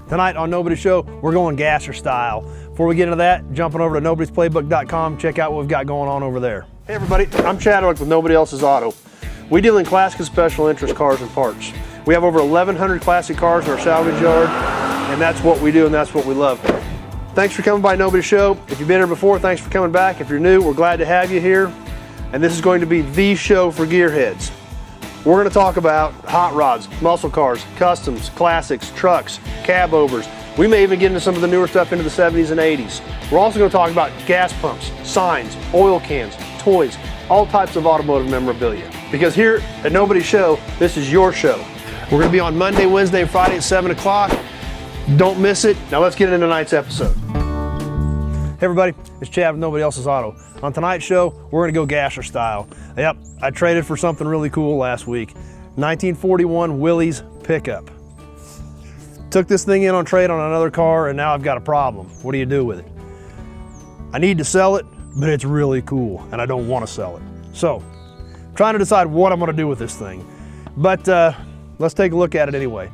Tonight on Nobody's Show, we're going gasser style. Before we get into that, jumping over to nobodysplaybook.com, check out what we've got going on over there. Hey everybody, I'm Chad Ehrlich with Nobody Else's Auto. We deal in classic and special interest cars and parts. We have over 1,100 classic cars in our salvage yard, and that's what we do and that's what we love. Thanks for coming by Nobody's Show. If you've been here before, thanks for coming back. If you're new, we're glad to have you here. And this is going to be the show for gearheads. We're going to talk about hot rods, muscle cars, customs, classics, trucks, cab overs. We may even get into some of the newer stuff into the 70s and 80s. We're also going to talk about gas pumps, signs, oil cans, toys, all types of automotive memorabilia. Because here at Nobody's Show, this is your show. We're going to be on Monday, Wednesday, and Friday at 7 o'clock. Don't miss it. Now let's get into tonight's episode. Hey everybody, it's Chad with Nobody Else's Auto. On tonight's show, we're going to go gasser style. Yep, I traded for something really cool last week. 1941 Willys Pickup. Took this thing in on trade on another car and now I've got a problem. What do you do with it? I need to sell it, but it's really cool and I don't want to sell it. So, trying to decide what I'm going to do with this thing. But let's take a look at it anyway.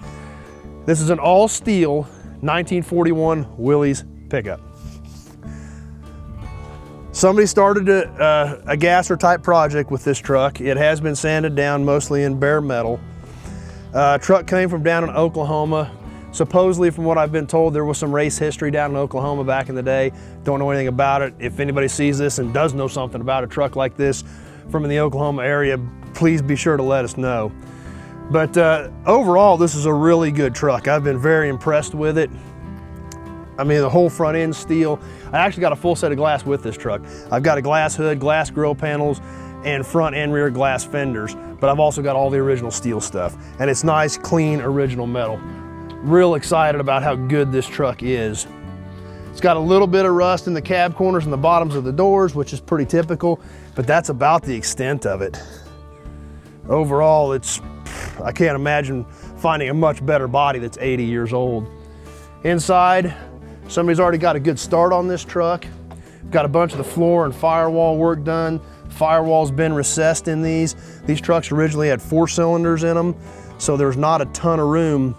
This is an all steel 1941 Willys Pickup. Somebody started a gasser type project with this truck. It has been sanded down mostly in bare metal. Truck came from down in Oklahoma. Supposedly, from what I've been told, there was some race history down in Oklahoma back in the day. Don't know anything about it. If anybody sees this and does know something about a truck like this from in the Oklahoma area, please be sure to let us know. But overall, this is a really good truck. I've been very impressed with it. I mean, the whole front end steel. I actually got a full set of glass with this truck. I've got a glass hood, glass grille panels, and front and rear glass fenders, but I've also got all the original steel stuff. And it's nice, clean, original metal. Real excited about how good this truck is. It's got a little bit of rust in the cab corners and the bottoms of the doors, which is pretty typical, but that's about the extent of it. Overall, I can't imagine finding a much better body that's 80 years old. Inside, somebody's already got a good start on this truck. Got a bunch of the floor and firewall work done. Firewall's been recessed in these. These trucks originally had 4 cylinders in them, so there's not a ton of room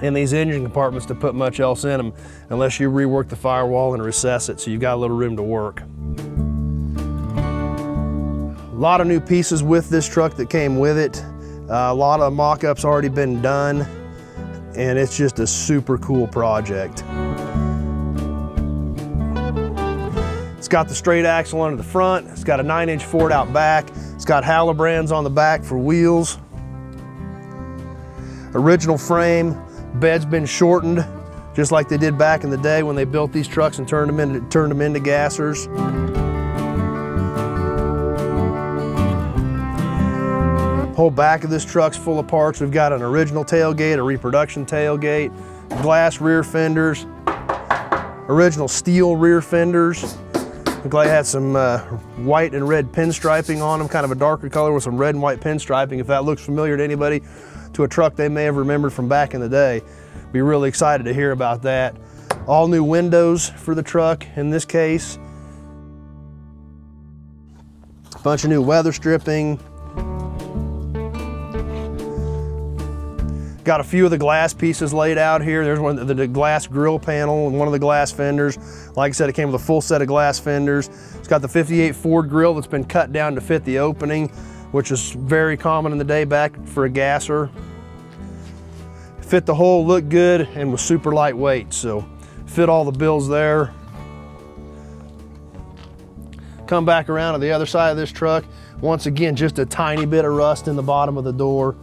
in these engine compartments to put much else in them unless you rework the firewall and recess it, so you've got a little room to work. A lot of new pieces with this truck that came with it. A lot of mock-ups already been done, and it's just a super cool project. It's got the straight axle under the front. It's got a 9-inch Ford out back. It's got Halibrands on the back for wheels. Original frame. Bed's been shortened, just like they did back in the day when they built these trucks and turned them into gassers. Whole back of this truck's full of parts. We've got an original tailgate, a reproduction tailgate, glass rear fenders, original steel rear fenders. Look like it had some white and red pinstriping on them, kind of a darker color with some red and white pinstriping. If that looks familiar to anybody, to a truck they may have remembered from back in the day, be really excited to hear about that. All new windows for the truck in this case. Bunch of new weather stripping. Got a few of the glass pieces laid out here. There's one, the glass grill panel and one of the glass fenders. Like I said, it came with a full set of glass fenders. It's got the 58 Ford grill that's been cut down to fit the opening, which is very common in the day back for a gasser. Fit the hole, looked good, and was super lightweight, so fit all the bills there. Come back around to the other side of this truck. Once again, just a tiny bit of rust in the bottom of the door.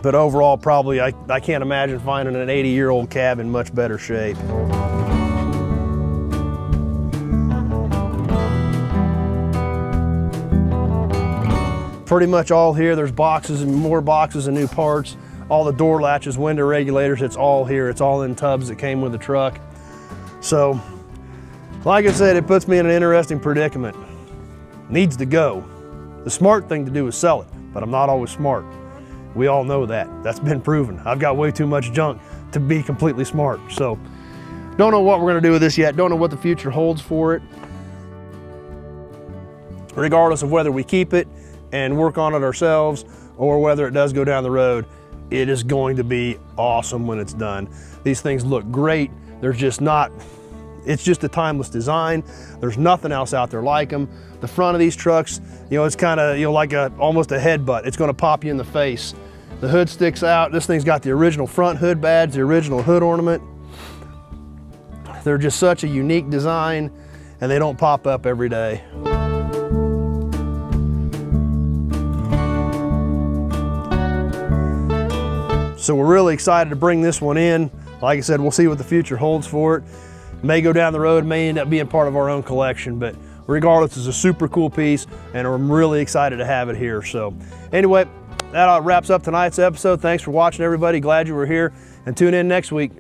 But overall, probably, I can't imagine finding an 80-year-old cab in much better shape. Pretty much all here. There's boxes and more boxes and new parts. All the door latches, window regulators, it's all here. It's all in tubs that came with the truck. So, like I said, it puts me in an interesting predicament. Needs to go. The smart thing to do is sell it, but I'm not always smart. We all know that. That's been proven. I've got way too much junk to be completely smart. So, don't know what we're gonna do with this yet. Don't know what the future holds for it. Regardless of whether we keep it and work on it ourselves or whether it does go down the road, it is going to be awesome when it's done. These things look great. There's just not, it's just a timeless design. There's nothing else out there like them. The front of these trucks, it's kind of, like almost a headbutt. It's going to pop you in the face. The hood sticks out. This thing's got the original front hood badge, the original hood ornament. They're just such a unique design, and they don't pop up every day. So we're really excited to bring this one in. Like I said, we'll see what the future holds for it. May go down the road, may end up being part of our own collection, but regardless, it's a super cool piece, and I'm really excited to have it here. So anyway, that wraps up tonight's episode. Thanks for watching, everybody. Glad you were here, and tune in next week.